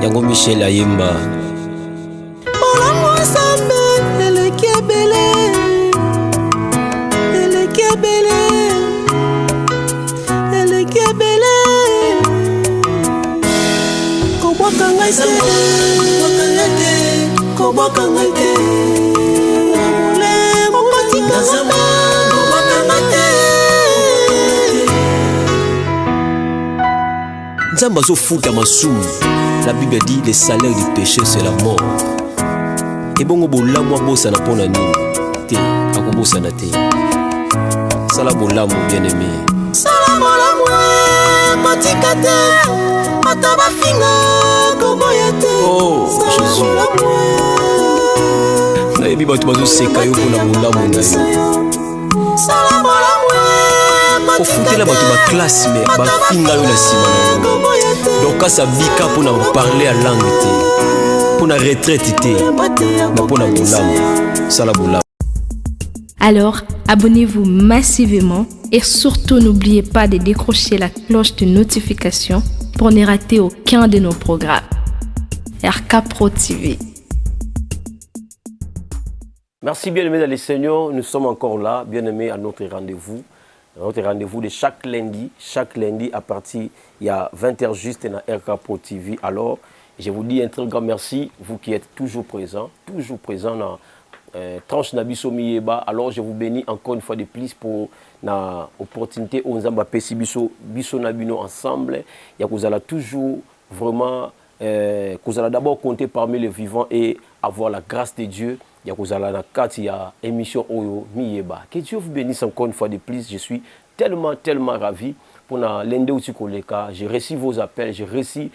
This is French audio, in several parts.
Yango Michel Ayemba. Nzamba zo futa masumu. La Bible dit le salaire du péché c'est la mort. Et bongo bolamu bossa na pona nini te akobosa na te. Sala bolamu bien aimé. Sala bolamu matikate mataba finga koboyate. Oh Jésus. Na yebi batu bazo seka yo pona bolamu na yo. Sala bolamu ofutela bato ba classe mais ba finga yo na sima na yo. Donc quand ça bika pour na parler à langue te. Pour na retraite te. Na pour na bolamu. Sala bolamu. Alors, abonnez-vous massivement et surtout n'oubliez pas de décrocher la cloche de notification pour ne rater aucun de nos programmes. RK Pro TV. Merci bien-aimés dans les Seigneurs, nous sommes encore là, bien-aimés à notre rendez-vous. Notre rendez-vous de chaque lundi à partir il y a 20h juste dans RK Pro TV. Alors, je vous dis un très grand merci, vous qui êtes toujours présents dans tranche Nabiso Miyeba. Alors je vous bénis encore une fois de plus pour l'opportunité où nous avons passé biso nabino ensemble. Il y a que vous allez toujours vraiment que vous allez d'abord compter parmi les vivants et avoir la grâce de Dieu. Il y a que vous allez dans 4 émission Oyo Miyeba. Que Dieu vous bénisse encore une fois de plus. Je suis tellement ravi pour l'ende aussi koleka. J'ai reçu vos appels, j'ai reçu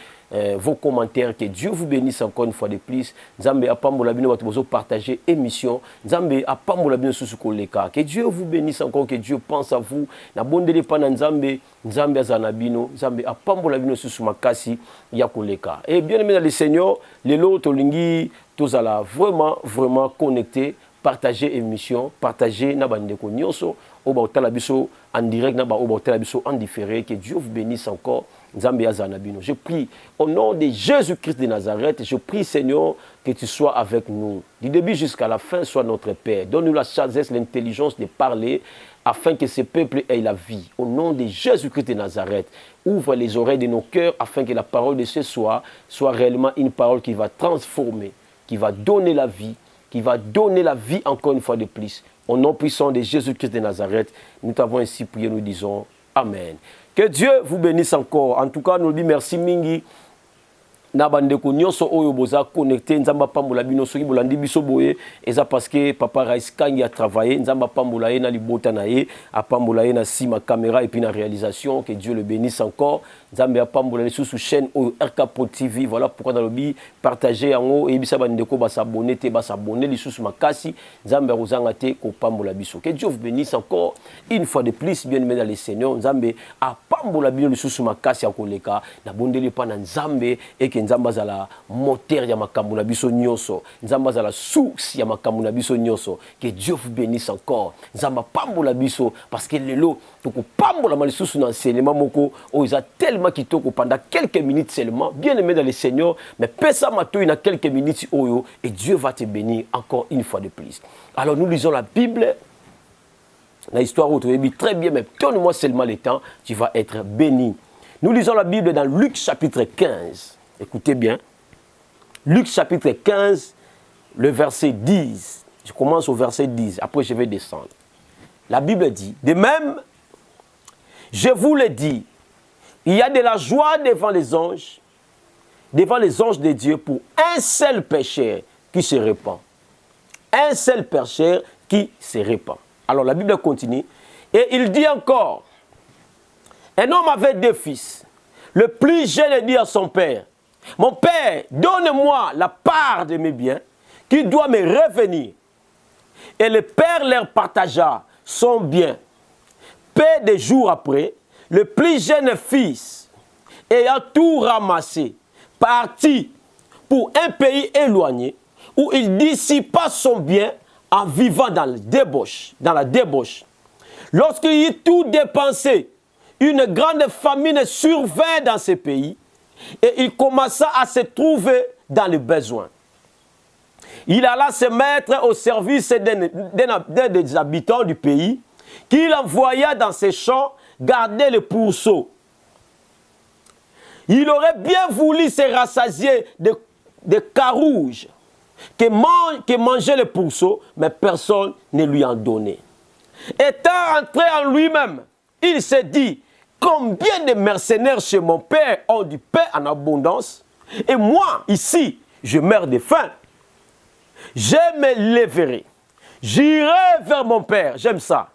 vos commentaires. Que Dieu vous bénisse encore une fois de plus. Nzambe apambola bino bato bozo partager émission. Nzambe apambola bino susu koleka. Que Dieu vous bénisse encore, que Dieu pense à vous. Na bondele pa na Nzambe azana bino. Nzambe apambola bino susu makasi ya koleka. Et bien aimé dans le Seigneur, lelo tolingi tozala vraiment connecté. Partager émission, partager na bandeko nyonso au baotala biso en direct na ba au baotala biso en différé. Que Dieu vous bénisse encore. Nzambe azana bino. Je prie au nom de Jésus-Christ de Nazareth, je prie Seigneur que tu sois avec nous. Du début jusqu'à la fin, sois notre Père. Donne-nous la sagesse, l'intelligence de parler afin que ce peuple ait la vie. Au nom de Jésus-Christ de Nazareth, ouvre les oreilles de nos cœurs afin que la parole de ce soir soit réellement une parole qui va transformer, qui va donner la vie, encore une fois de plus. Au nom puissant de Jésus-Christ de Nazareth, nous t'avons ainsi prié, nous disons Amen. Que Dieu vous bénisse encore. En tout cas, nous lui merci mingi. Na bandeko nyonso oyo boza connecté nzamba pambola bino soki bolandi biso boye eza parce que papa Raïs Kangi a travaillé nzamba pambola ye na libota na ye a pambola ye na sima caméra et puis na réalisation. Que Dieu le bénisse encore. Nzambe a pambola sous chaîne oyo RK Pro TV. Voilà pourquoi dans le bi partager yango et bisa bandeko ba s'abonner li sous makasi nzambe rozanga te ko pambola biso. Que Dieu vous bénisse encore une fois de plus bien-aimé dans les Seigneurs. Nzambe a pambola bino li sous makasi ya koleka na bondeli pa na nzambe et que nzamba za la moteur ya makambo na biso nyonso nzamba za la source ya makambo na biso nyonso. Que Dieu vous bénisse encore. Nzamba pambola biso parce que lelo toko pambola malisusu na enseignement moko o isa tellement kitoko pendant quelques minutes seulement bien aimé dans le Seigneur mais pesa matoi na quelques minutes oyo et Dieu va te bénir encore une fois de plus. Alors nous lisons la Bible. La histoire où tu es très bien mais donne-moi seulement le temps, tu vas être béni. Nous lisons la Bible dans Luc chapitre 15. Écoutez bien. Luc chapitre 15, le verset 10. Je commence au verset 10, après je vais descendre. La Bible dit, de même, je vous le dis, il y a de la joie devant les anges de Dieu pour un seul pécheur qui se répand. Un seul pécheur qui se répand. Alors la Bible continue, et il dit encore, un homme avait 2 fils. Le plus jeune dit à son père, mon père, donne-moi la part de mes biens qui doit me revenir. Et le père leur partagea son bien. Peu de jours après, le plus jeune fils, ayant tout ramassé, partit pour un pays éloigné où il dissipa son bien en vivant dans la débauche. Lorsqu'il eut tout dépensé, une grande famine survint dans ce pays et il commença à se trouver dans le besoin. Il alla se mettre au service d'un des habitants du pays qu'il envoya dans ses champs garder le pourceau. Il aurait bien voulu se rassasier de carouges que mangeait le pourceau, mais personne ne lui en donnait. Étant entré en lui-même, il s'est dit, combien de mercenaires chez mon père ont du pain en abondance, et moi, ici, je meurs de faim. Je me lèverai, j'irai vers mon père, j'aime ça.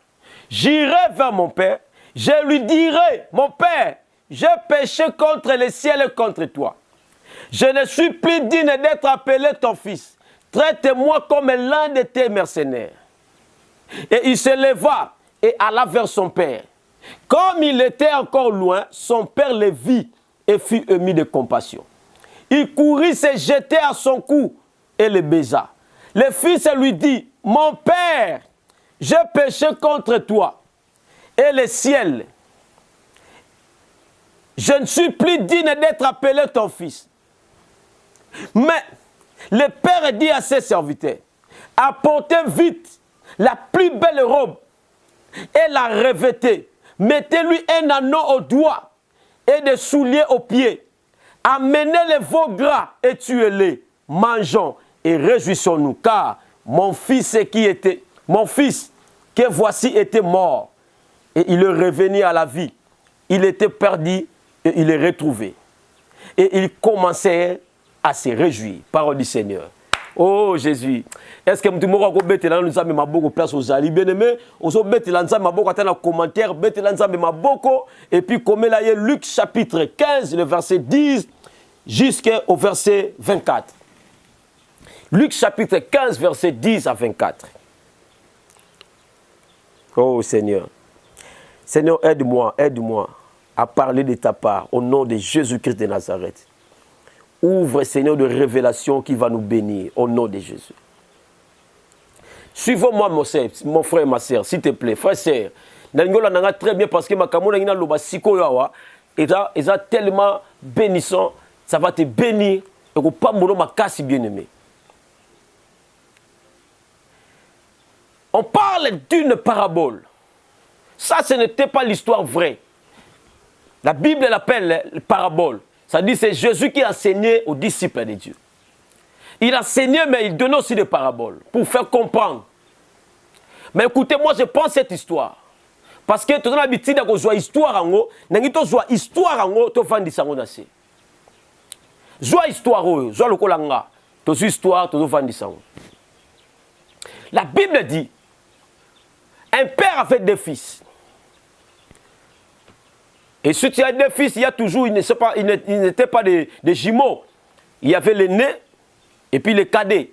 J'irai vers mon père, je lui dirai, mon père, j'ai péché contre le ciel et contre toi. Je ne suis plus digne d'être appelé ton fils. Traite-moi comme l'un de tes mercenaires. Et il se leva et alla vers son père. Comme il était encore loin, son père le vit et fut ému de compassion. Il courut se jeter à son cou et le baisa. Le fils lui dit, mon père, j'ai péché contre toi et le ciel. Je ne suis plus digne d'être appelé ton fils. Mais le père dit à ses serviteurs, apportez vite la plus belle robe et la revêtez. Mettez-lui un anneau au doigt et des souliers aux pieds. Amenez les veaux gras et tuez-les. Mangeons et réjouissons-nous, car mon fils que voici était mort et il est revenu à la vie. Il était perdu et il est retrouvé. Et il commençait à se réjouir. Parole du Seigneur. Oh Jésus. Est-ce que tu m'auras bêté là, nous avons ma beaucoup place aux alliés bien-aimés, aux bêté là, nous avons ma beaucoup à commentaire, bêté là, nous avons ma beaucoup, et puis comme là, il y a Luc chapitre 15, le verset 10 jusqu'au verset 24. Luc chapitre 15, verset 10 à 24. Oh Seigneur. Seigneur, aide-moi à parler de ta part au nom de Jésus-Christ de Nazareth. Ouvre, Seigneur, de révélation qui va nous bénir au nom de Jésus. Suivez-moi, mon frère et ma soeur, s'il te plaît. Frère et soeur, je très bien parce que ma camarade est tellement bénissant, ça va te bénir et que pas mon ma casse bien-aimé. On parle d'une parabole. Ça, ce n'était pas l'histoire vraie. La Bible l'appelle parabole. Ça dit que c'est Jésus qui enseignait aux disciples de Dieu. Il enseignait, mais il donnait aussi des paraboles pour faire comprendre. Mais écoutez, moi je pense cette histoire. Parce que tu as l'habitude de jouer histoire en haut, tu jouer histoire en haut, tu vas dire ça. Jouer histoire en haut, jouer le kolanga, tu joues histoire, tu vas dire ça. La Bible dit, un père avait deux fils. Et si tu as deux fils, il y a toujours, ils n'étaient pas des jumeaux. Il y avait l'aîné et puis le cadet.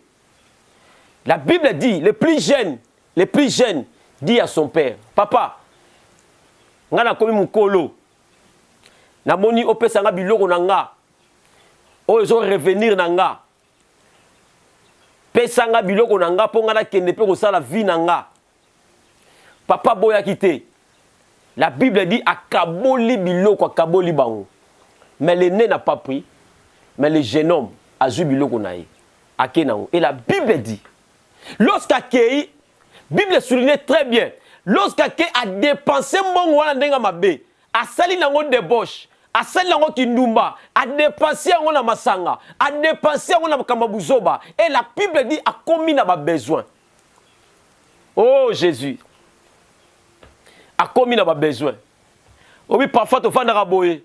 La Bible dit, le plus jeune dit à son père, papa, ngana komi mukolo, na moni opesa nga biloko na nga, ozo revenir na nga, pesa nga biloko na nga, po ngana kende pe kosala vie na nga. Papa boya kite. La Bible dit akaboli biloko akaboli bango. Mais l'aîné n'a pas pris, mais le jeune homme a eu biloko nae. Et la Bible dit, lorsqu'Akei, Bible souligne très bien, lorsqu'Akei a dépensé mon wana ndenga mabe, a sali nango débauche, a sali nango kindumba, a dépensé nango na masanga, a dépensé nango na kamabuzoba, et la Bible dit a commis na ba besoin. Oh Jésus. A commis na ba besoin. Oui, parfois tu vas na boye.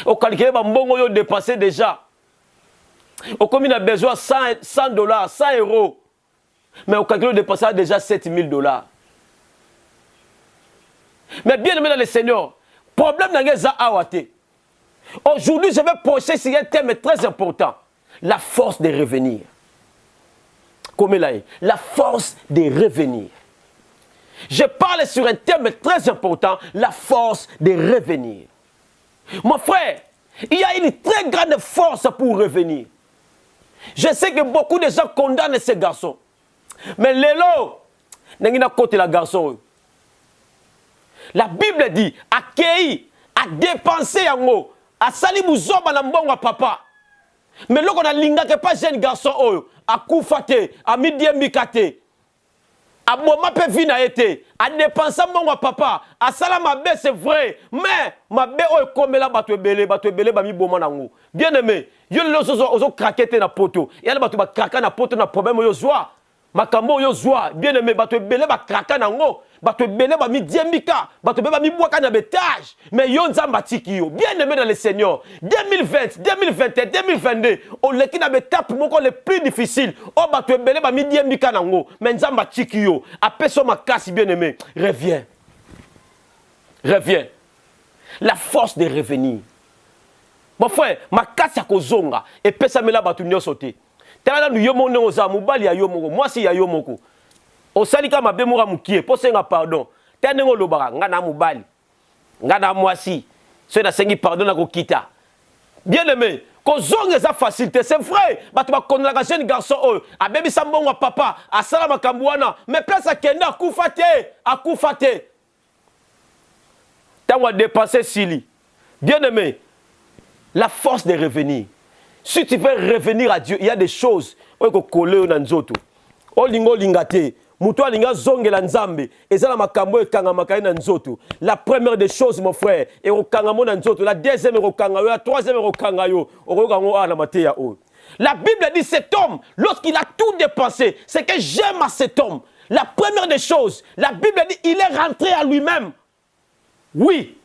Au calculer ba mbongo yo dépensé déjà. Au commis na besoin $100, €100. Mais au calcul dépensé déjà $7,000. Mais bien aimé dans le Seigneur, problème n'a pas awate. Aujourd'hui, je vais pencher sur un thème très important. La force de revenir. Comme là, la force de revenir. Je parle sur un thème très important, la force de revenir. Mon frère, il y a une très grande force pour revenir. Je sais que beaucoup de gens condamnent ces garçons. Mais l'élo, n'est pas côté la garçon. La Bible dit, Akei a dépensé en haut, asali buzoba na mbongo papa. Mais loko na lingaka pas jeune garçon oyo akufa te, amidiembika te. Aboma pe vina été, a dépensé mbongo papa, asala mabe c'est vrai, mais mabe oyo komela bato ebele ba mi boma nango. Bien aimé, yo le ozo craquer na poto. Ya bato ba craquer na poto na problème yo zwa. Makambo yo zwa, bien aimé, bato ebele ba craquer nango. Bato ebele ba mi diembika, bato ebele ba mi boaka na betage. Mais yo nzamba tiki yo, bien aimé dans le Seigneur. 2020, 2021, 2022, on leki na betape moko le plus difficile. Oh bato ebele ba mi diembika nango, mais nzamba tiki yo. Apeso makasi bien aimé, reviens. Reviens. La force de revenir. Mon frère, makasi ya kozonga et pesa mela bato nyoso te. Tala nu yo mone oza mubali ya yo moko, moi si ya yo moko. Osalika mabe mura mukie, posenga pardon. Tene ngo lobaka nga na mubali. Nga na mwasi. So na sengi pardon na kokita. Bien aimé, kozonga za facilité, c'est vrai. Bato ba konela jeune garçon oyo, abebi sambongo papa, asala makambu wana, mais place akenda akufa te. Tango a dépensé sili. Bien aimé, la force de revenir. Si tu veux revenir à Dieu, il y a des choses. Oyo koler na nzoto. Olingo lingate. Muto alinga zongela nzambe. Ezala makambo ekanga makai na nzoto. La première des choses mon frère, et okanga mo na nzoto. La deuxième okanga yo, la troisième okanga yo. Okokango ala mateya o. La Bible dit cet homme, lorsqu'il a tout dépensé, c'est que j'aime à cet homme. La première des choses, la Bible dit il est rentré à lui-même. Oui.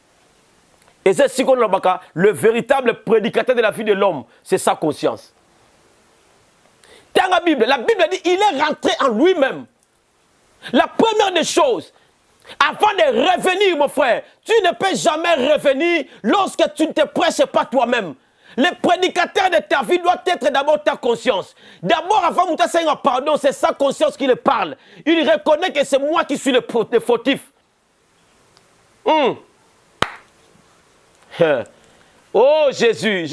Et c'est ce qu'on a, le véritable prédicateur de la vie de l'homme, c'est sa conscience. Dans la Bible dit il est rentré en lui-même. La première des choses, avant de revenir, mon frère, tu ne peux jamais revenir lorsque tu ne te prêches pas toi-même. Le prédicateur de ta vie doit être d'abord ta conscience. D'abord, avant de te faire pardon, c'est sa conscience qui le parle. Il reconnaît que c'est moi qui suis le fautif. Oh Jésus.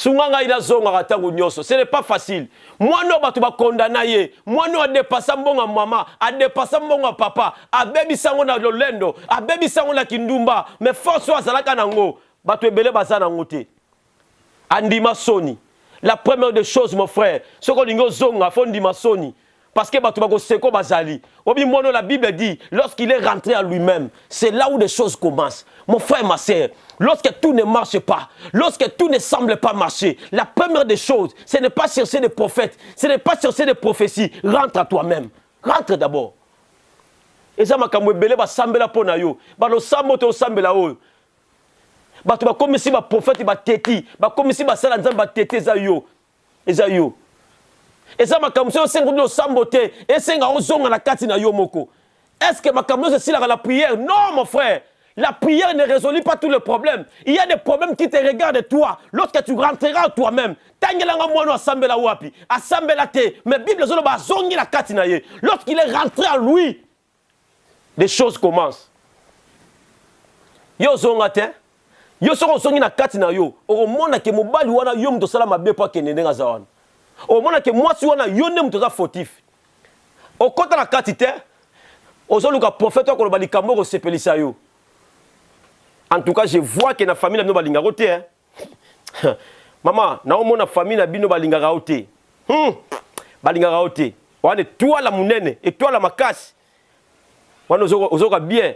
Ce n'est pas facile. Moi, non, tu vas condamner. Moi, non, a dépassé mon maman, a dépassé mon papa, a baby sango na lolendo, a baby sango na kindumba. Mais force soit zalaka nango, batu ebele bazana ngote. Andima soni. La première des choses, mon frère, ce qu'on dit zonga, faut ndima soni. Parce que batu bako seko bazali. Obi mono la Bible dit, lorsqu'il est rentré à lui-même, c'est là où les choses commencent. Mon frère, ma sœur, lorsque tout ne marche pas, lorsque tout ne semble pas marcher, la première des choses, ce n'est pas chercher des prophètes, ce n'est pas chercher des prophéties. Rentre à toi-même. Rentre d'abord. Et ça m'a kamwe bele ba sambela pona yo. Ba lo sambo to sambela o. Ba to ba comme si ba prophète ba teti, ba comme si ba sala nzamba ba tete za yo. Eza yo. Et ça m'a kamwe sengo no sambote, et senga ozonga na kati na yo moko. Est-ce que ma kamwe c'est la prière? Non mon frère. La prière ne résout pas tous les problèmes. Il y a des problèmes qui te regardent toi. Lorsque tu rentreras toi-même. Mais Bible lorsqu'il est rentré à lui, des choses commencent. Yo zongate. Yo zongi na kati na yo. O mona ke mobali wana yo mto sala mabe pa kenende nga zawana. O mona ke mwasi wana yo ne mto za fautif. O kota na kati te. Ozoluka prophète ko lobali kambo ko sepelisa yo. En tout cas, je vois que la famille n'a pas de hein. Maman, na famille n'a pas de balinga on est toi la mounene et toi la macasse. On est bien.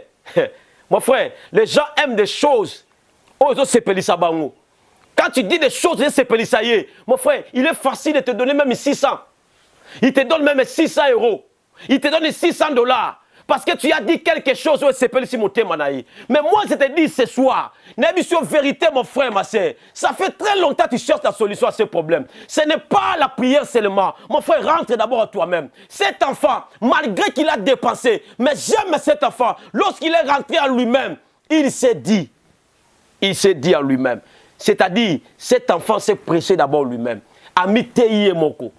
Mon frère, les gens aiment des choses. Quand tu dis des choses, c'est pelissayé. Mon frère, il est facile de te donner même 600. Il te donne même 600 €. Il te donne 600 $. Parce que tu as dit quelque chose, mais moi je te dis ce soir, n'émission vérité mon frère, ma soeur, ça fait très longtemps que tu cherches la solution à ce problème. Ce n'est pas la prière seulement. Mon frère, rentre d'abord à toi-même. Cet enfant, malgré qu'il a dépensé, mais j'aime cet enfant, lorsqu'il est rentré à lui-même, il s'est dit à lui-même. C'est-à-dire, cet enfant s'est prêché d'abord lui-même. Ami Tei Moko.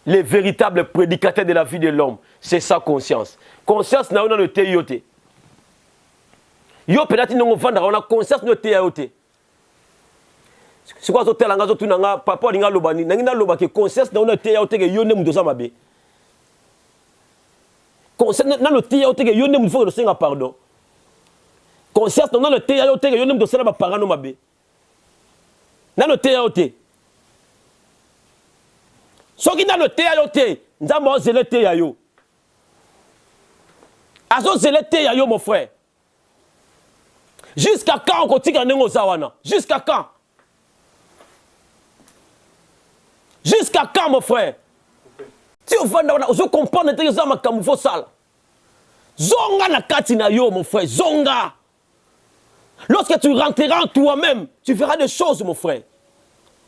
Le véritable prédicateur de la vie de l'homme, c'est sa conscience. Conscience n'a pas de théoté. Yo peut-être non vendre on a conscience de théoté. C'est quoi ce telanga tout nanga papa linga lobani nangina loba que conscience n'a pas de théoté que yo ne mudoza mabe. Conscience n'a le théoté que yo ne mudoza senga pardon. Conscience n'a le théoté que yo ne mudoza ba parano mabe. Nano te yo te. Soki nano te yo te, nzambe ozele te ya yo. Azo zele te ya yo mon frère. Jusqu'à quand on continue à nengo zawana? Jusqu'à quand? Jusqu'à quand mon frère? Si on va comprendre que ça m'a comme faut ça. Zonga na kati na yo mon frère, zonga. Lorsque tu rentreras en toi-même, tu feras des choses mon frère.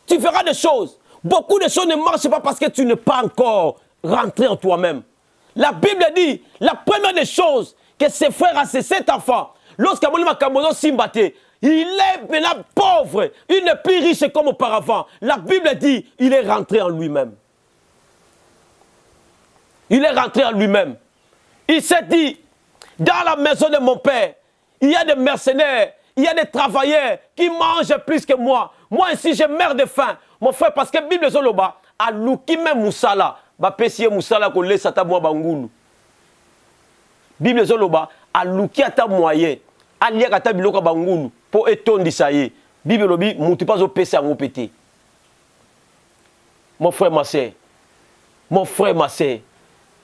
Tu feras des choses. Beaucoup de choses ne marchent pas parce que tu n'es pas encore rentré en toi-même. La Bible dit, la première des choses que ses frères a c'est cet enfant. Lorsqu'Amoni Makamono Simbate, il est maintenant pauvre, il n'est plus riche comme auparavant. La Bible dit, il est rentré en lui-même. Il est rentré en lui-même. Il s'est dit, dans la maison de mon père, il y a des mercenaires, il y a des travailleurs qui mangent plus que moi. Moi ici, je meurs de faim. Mon frère, parce que la Bible Zoloba, a louki même Moussala, ba pesiye Moussala ko laisse ta moi bangulu. Bible Zoloba, a louki ata moyen, a lié ata biloko bangulu, pour étondi ça y est. Bible Lobi, mouti pas au PC à mon pété. Mon frère, ma sœur,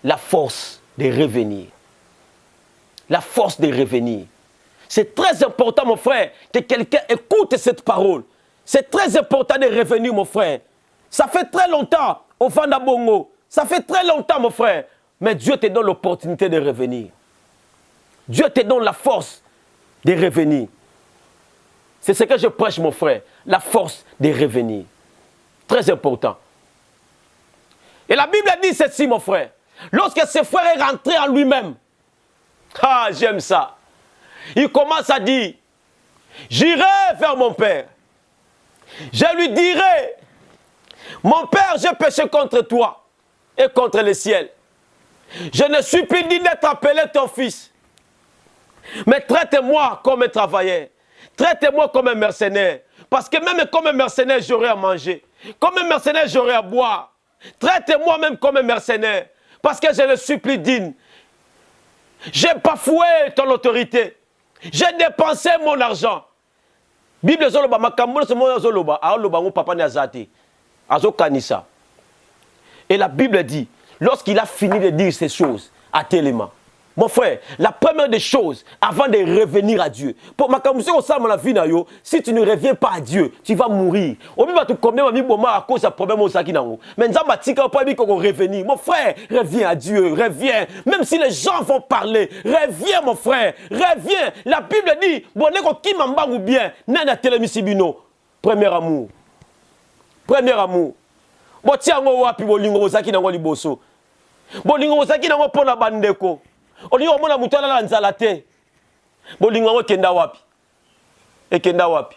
la force de revenir. La force de revenir. C'est très important, mon frère, que quelqu'un écoute cette parole. C'est très important de revenir, mon frère. Ça fait très longtemps, au Fanda Bongo. Ça fait très longtemps, mon frère. Mais Dieu te donne l'opportunité de revenir. Dieu te donne la force de revenir. C'est ce que je prêche, mon frère. La force de revenir. Très important. Et la Bible dit ceci, mon frère. Lorsque ce frère est rentré en lui-même, ah, j'aime ça. Il commence à dire, j'irai vers mon père. Je lui dirai, mon père, j'ai péché contre toi et contre le ciel. Je ne suis plus digne d'être appelé ton fils. Mais traite-moi comme un travailleur. Traite-moi comme un mercenaire. Parce que même comme un mercenaire, j'aurai à manger. Comme un mercenaire, j'aurai à boire. Traite-moi même comme un mercenaire. Parce que je ne suis plus digne. J'ai bafoué ton autorité. J'ai dépensé mon argent. Bible Zoloba, Makambo, c'est mon Zoloba. Aoloba, mon papa Nazate. Azo Kanisa. Et la Bible dit, lorsqu'il a fini de dire ces choses à Téléma, mon frère, la première des choses, avant de revenir à Dieu, pour la vie, si tu ne reviens pas à Dieu, tu vas mourir. À cause de problème, mais revenir. Mon frère, reviens à Dieu, reviens. Même si les gens vont parler, reviens, mon frère, reviens. La Bible dit, ou bien, premier amour. Premier amour. Oli omona mutala la nzala te. Bolingo kenda wapi. Et kenda wapi.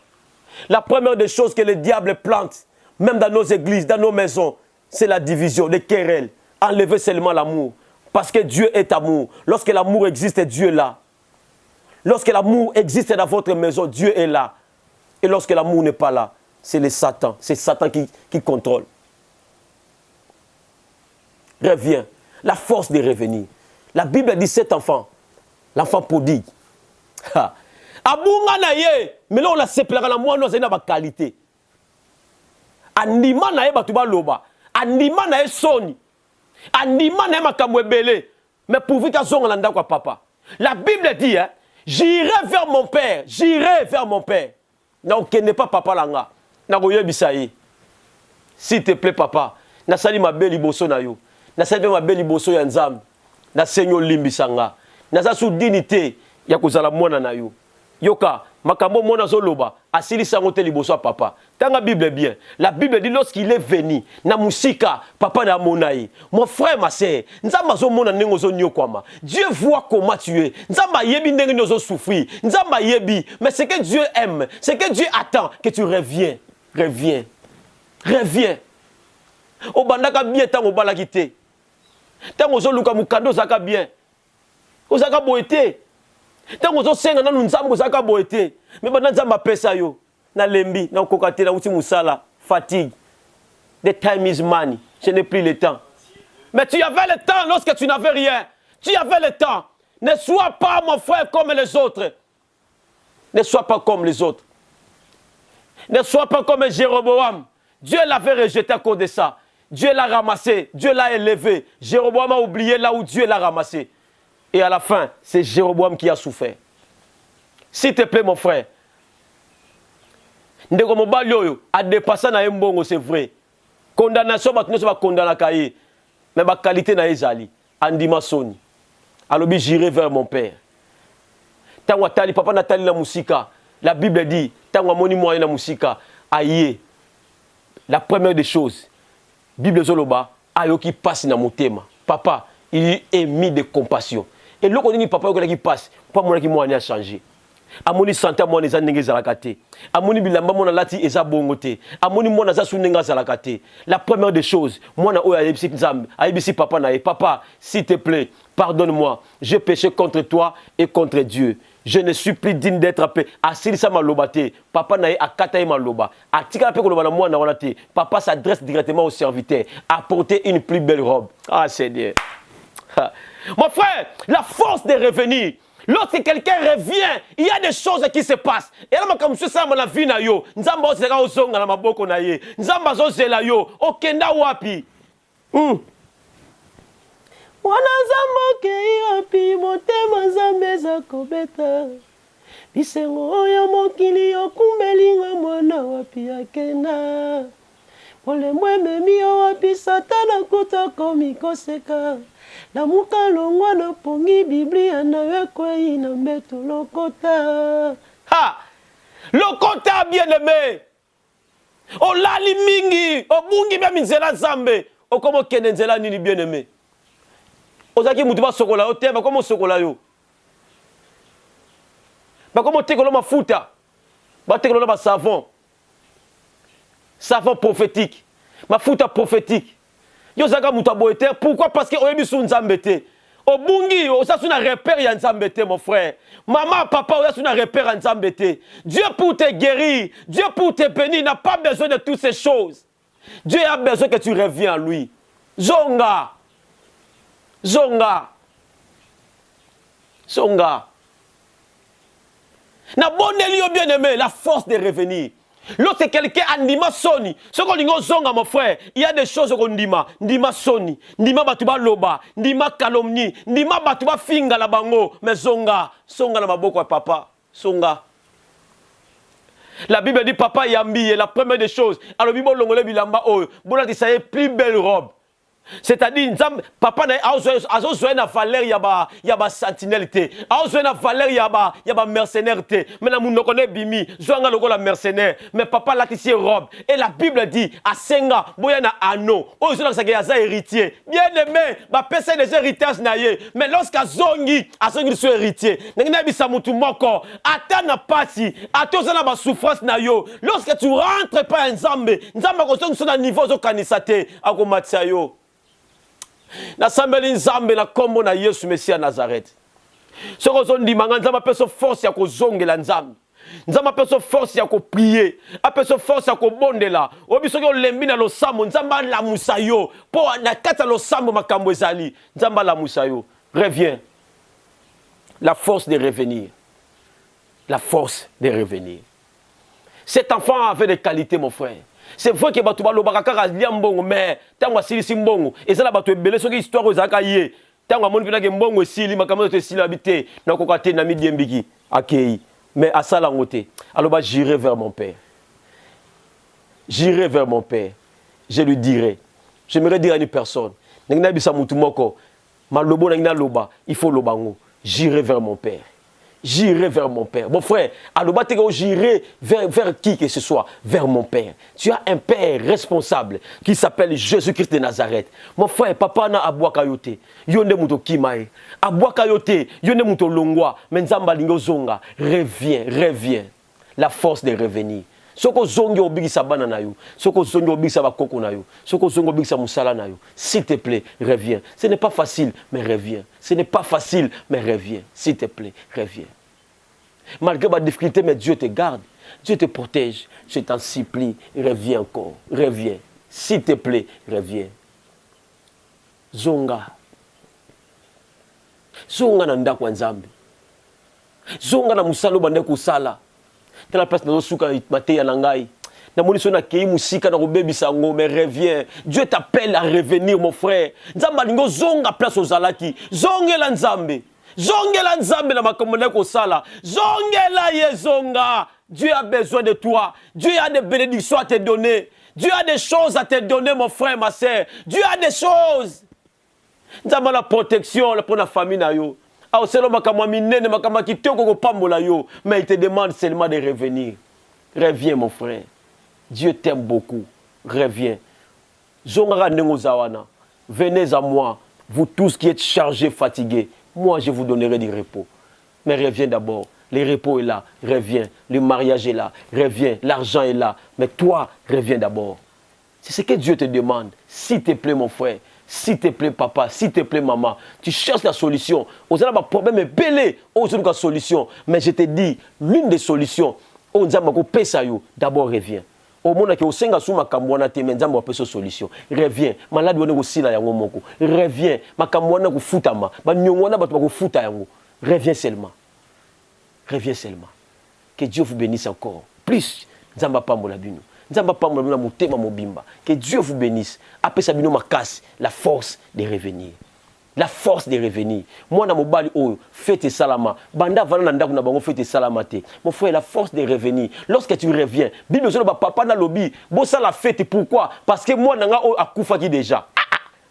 La première des choses que le diable plante, même dans nos églises, dans nos maisons, c'est la division, les querelles. Enlever seulement l'amour. Parce que Dieu est amour. Lorsque l'amour existe, Dieu est là. Lorsque l'amour existe dans votre maison, Dieu est là. Et lorsque l'amour n'est pas là, c'est le Satan. C'est Satan qui contrôle. Reviens. La force de revenir. La Bible dit cet enfant, l'enfant prodigue. Abunga na ye, mais là on la séparera la moi nous na ba qualité. Anima na ye batuba loba, anima na ye soni. Anima na ye makamwe belé, mais pour vite zonga landa kwa papa. La Bible dit hein, j'irai vers mon père, j'irai vers mon père. Non, qui n'est pas papa langa. Na go yebisa ye. S'il te plaît papa, na sali ma belle liboso na yo. Na sali ma belle liboso ya nzambe. Na Seigneur limbisanga na za su dignité ya kozala mwana na yo yoka makambo mona zoloba asili sango te liboso papa tanga Bible bien la Bible dit lorsqu'il est venu na musika papa na monaï mon frère ma sœur nzamba zo mona nengo zo nyokwama Dieu voit comment tu es nzamba yebi ndenge nozo souffrir nzamba yebi mais ce que Dieu aime ce que Dieu attend que tu reviens obandaka bien tango balaki te. Tant que vous avez cadeau, vous avez bien. Vous avez boité. Tant que vous avez vous avez boité. Mais maintenant, vous avez pesa yo. Na lembi, na kokate, na uti musala, fatigue. The time is money. Je n'ai plus le temps. Mais tu avais le temps lorsque tu n'avais rien. Tu avais le temps. Ne sois pas, mon frère, comme les autres. Ne sois pas comme les autres. Ne sois pas comme Jéroboam. Dieu l'avait rejeté à cause de ça. Dieu l'a ramassé, Dieu l'a élevé. Jéroboam a oublié là où Dieu l'a ramassé. Et à la fin, c'est Jéroboam qui a souffert. S'il te plaît, mon frère. Ndeko mobali oyo a dépassé na mbongo, c'est vrai. Condamnation ba tino so ba condamna kaye. Mais ba qualité na ezali andima soni. Alobi j'irai vers mon père. Tango tali papa natali na musika. La Bible dit tango moni moyen na musika aye. La première des choses. Bible zoloba ayoki passe na motema. Papa, il est mis de compassion. Et l'autre dit papa qui passe, pas mon qui moi a changé. Amoni santa mo neza ndenge zalakate. Amoni bilamba mo na lati eza bongote. Amoni mo na za sunenga zalakate. La première des choses, moi na oya yebisi nzambe, ayebisi papa na ye, papa, s'il te plaît, pardonne-moi. J'ai péché contre toi et contre Dieu. Je ne suis plus digne d'être appelé. Asilisa malobate. Papa na ye akata ye maloba. Atika pe ko loba na moi na wana te. Papa s'adresse directement au serviteur. Apporter une plus belle robe. Ah Seigneur. Mon frère, la force de revenir. Lorsque quelqu'un revient, il y a des choses qui se passent. Et là, comme ça, dans la vie, Nzamba ozela ozonga na maboko na ye. Nzamba ozela yo, okenda wapi. Wana nzamba okei wapi, motema nzambe za kobeta. Bisengo oyo mokili okumbelinga mwana wapi akenda. Ole mweme miyo wapi satana kutoko mikoseka. La muka longwa na pongi Biblia na wekwei na mbeto lokota. Ha! Lokota bien-aimé. O lali mingi, o bungi bia minzela zambe. O komo kende nzela nini bien-aimé. Ozaki mutu ba sokola yo te, ba komo sokola yo. Ba komo tekolo mafuta. Ba tekolo ba savon. Savon prophétique. Mafuta prophétique. Yo zaka mutu aboete. Pourquoi? Parce que oyebi su nzambe te. Obungi, osa su na repère ya nzambe te, mon frère. Maman, papa, osa su na repère ya nzambe te. Dieu pour te guérir, Dieu pour te bénir, n'a pas besoin de toutes ces choses. Dieu a besoin que tu reviens à lui. Zonga. Zonga. Zonga. Na bonne yo bien aimé, la force de revenir. Lorsque quelqu'un andima soni, ce qu'on dit zonga mon frère, il y a des choses qu'on ndima soni, ndima batuba loba, ndima calomnie, ndima batuba finga la bango, mais zonga na maboko papa, zonga. La Bible dit papa yambi, la première des choses, alors bibo longole bilamba oh, bon là ça y est plus belle robe. C'est-à-dire, papa a besoin de valeur, il y a sentinelle, il y a besoin de valeur, il y a mercenaire. Maintenant, nous connaissons Bimi, Zoanga le mercenaire, mais papa l'a tissé robe. Et la Bible dit, à Senga, Boyana Ano, aux gens qui sont héritiers. Bien aimé, personne des héritages naïe, mais lorsqu'à Zongi, sont héritiers, n'a pas mutu moko, attends na pati, attends na souffrance nayo. Lorsque tu rentres pas en Zambé, Nzamba sont à niveau zo kanisate, à Gomatsayo. Na sambeli nzambe na kombo na Yesu Mesia Nazareth. Soko zondi manga nzamba peso force ya kozongela nzambe. Nzamba peso force ya ko prier, apeso force ya ko bondela. Obiso ko lembi na losambo nzamba la musayo. Po na kata losambo makambo ezali. Nzamba la musayo. Reviens. La force de revenir. La force de revenir. Cet enfant avait des qualités mon frère. C'est vrai que batu balobaka kaka liambongo mais tango silisi mbongo ezala batu ebele soki histoire ezaka ye tango amoni pina ke mbongo esili makambo to esili habité na kokate na midi mbiki akei mais asala ngote aloba j'irai vers mon père. J'irai vers mon père. Je lui dirai. J'aimerais dire à une personne ngina bisa mutu moko malobo na ngina loba il faut lobango. J'irai vers mon père. J'irai vers mon père. Mon frère, j'irai vers qui que ce soit, vers mon père. Tu as un père responsable qui s'appelle Jésus-Christ de Nazareth. Mon frère, papa na abwakayote, yonde muto kimae, abwakayote, yonde muto longwa, menzamba lingo zonga, reviens. La force de revenir. Soko zongi obigisa bana na yo, soko zongi obigisa bakoko na yo, soko zongi obigisa musala na yo. S'il te plaît, reviens. Ce n'est pas facile, mais reviens. Ce n'est pas facile, mais reviens. S'il te plaît, reviens. Malgré ma difficulté, mais Dieu te garde. Dieu te protège. Je t'en supplie, reviens encore. Reviens. S'il te plaît, reviens. Zonga. Zonga na ndako nzambe. Zonga na musalo bande kusala. Tela place na suka mateya na ngai. Mais reviens. Dieu t'appelle à revenir, mon frère. Nzamba zonga place aux alaki. Zongela nzambe. Zongela nzambe na makambo ko sala. Zongela yezonga. Dieu a besoin de toi. Dieu a des bénédictions à te donner. Dieu a des choses à te donner, mon frère, ma soeur. Dieu a des choses. Nzamba la protection pour la famille na yo. Mais il te demande seulement de revenir. Reviens, mon frère. Dieu t'aime beaucoup. Reviens. Venez à moi, vous tous qui êtes chargés, fatigués. Moi, je vous donnerai du repos. Mais reviens d'abord. Le repos est là. Reviens. Le mariage est là. Reviens. L'argent est là. Mais toi, reviens d'abord. C'est ce que Dieu te demande. S'il te plaît, mon frère. S'il te plaît, papa, s'il te plaît, maman, tu cherches la solution. Vous avez un problème belé, vous avez une solution. Mais je te dis, l'une des solutions, d'abord reviens. Au monde qui est au ma kamwana te menzamba pe solution. Reviens. Malade wone aussi la yango moko. Reviens. Ma kamwana ko futama. Ba nyongwana ba ko futa yango. Reviens seulement. Reviens seulement. Que Dieu vous bénisse encore. Plus nzamba pambola bino. Que Dieu vous bénisse. Après ça, la force de revenir. La force de revenir. Moi, dans mon bali, faites salama. Banda vananda kuna bango faites salamate. Mon frère, la force de revenir. Lorsque tu reviens, Bible sur le papa na lobby. Bon ça la fête pourquoi? Parce que moi nanga akufa qui déjà.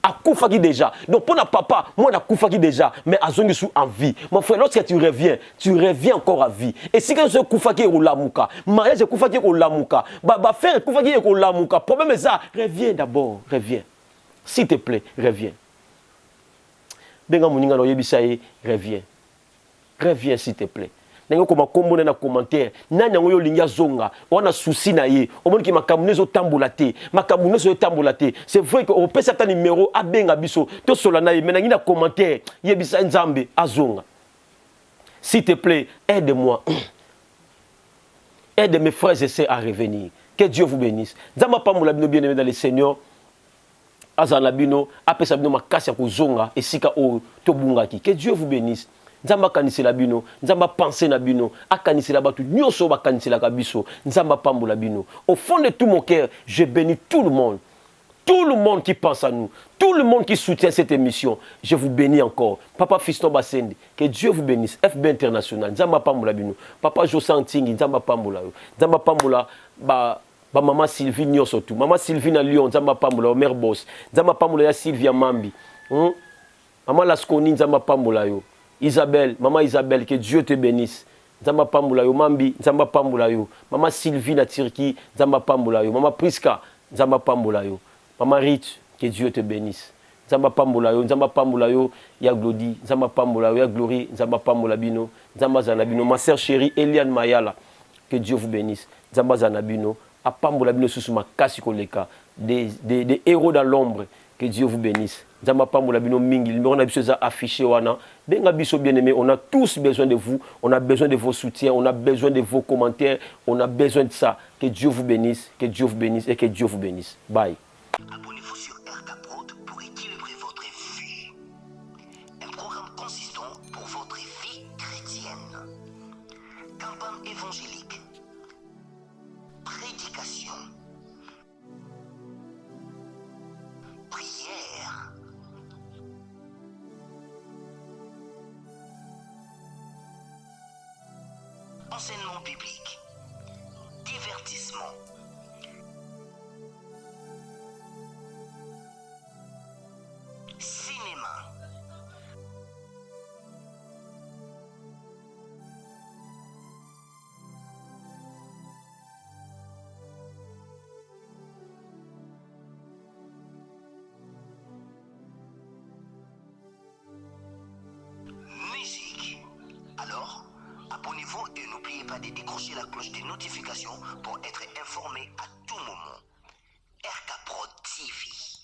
Akufa qui déjà. Donc pour na papa, moi na kufa qui déjà, mais azongi sous en vie. Mon frère, lorsque tu reviens encore à vie. Et si que ce kufa qui est au lamuka, mariage kufa qui est au lamuka, baba faire kufa qui est au lamuka. Problème est ça, reviens d'abord, reviens. S'il te plaît, reviens. Benga muninga no yebisaye, reviens. Reviens s'il te plaît. Nengo koma kombo na commentaire nani yango yo linga zonga wana souci na ye omoni ki makambo nezo tambola te makambo nezo tambola te c'est vrai que on peut certains numéro abenga biso to sola na ye mais na commentaire yebisa nzambe azonga s'il te plaît aide-moi aide mes frères et sœurs à revenir que Dieu vous bénisse nzamba pambola bino bien-aimés dans le Seigneur azala bino apesa bino makasi ya kozonga esika o to bungaki que Dieu vous bénisse. Nzamba kanisela bino, nzamba penser na bino, akanisela batu nyoso ba kanisela ka biso, nzamba pambola bino. Au fond de tout mon cœur, je bénis tout le monde. Tout le monde qui pense à nous, tout le monde qui soutient cette émission, je vous bénis encore. Papa Fiston Basende, que Dieu vous bénisse. FB International, nzamba pambola bino. Papa Josan Tingi, nzamba pambola yo. Nzamba pambola ba maman Sylvie nyoso tout. Maman Sylvie na Lyon, nzamba pambola mère boss. Nzamba pambola ya Sylvia Mambi. Maman Lasconi, nzamba pambola yo. Isabelle, maman Isabelle, que Dieu te bénisse. Nzamba pambola yo Mambi, nzamba pambola yo. Maman Sylvie na Turquie, nzamba pambola yo. Maman Priska, nzamba pambola yo. Maman Rich, que Dieu te bénisse. Nzamba pambola yo, ya Glody, nzamba pambola yo, ya Glory, nzamba pambola bino, nzamba zanabino. Ma sœur chérie Eliane Mayala, que Dieu vous bénisse. Nzamba zanabino, a pambola bino sous ma kasi koleka, des héros dans l'ombre. Que Dieu vous bénisse. Nzamba pambola bino mingi, le numéro na biso za affiché wana. Benga biso bien-aimé, on a tous besoin de vous, on a besoin de vos soutiens, on a besoin de vos commentaires, on a besoin de ça. Que Dieu vous bénisse, que Dieu vous bénisse et que Dieu vous bénisse. Bye. Abonnez-vous sur RK pour équilibrer votre vie. Un programme consistant pour votre vie chrétienne. Campagne évangélique. Prédication. Prière. Enseignement biblique. Divertissement. Cinéma. Musique. Alors, abonnez-vous et n'oubliez pas de décrocher la cloche des notifications pour être informé à tout moment. RK Pro TV.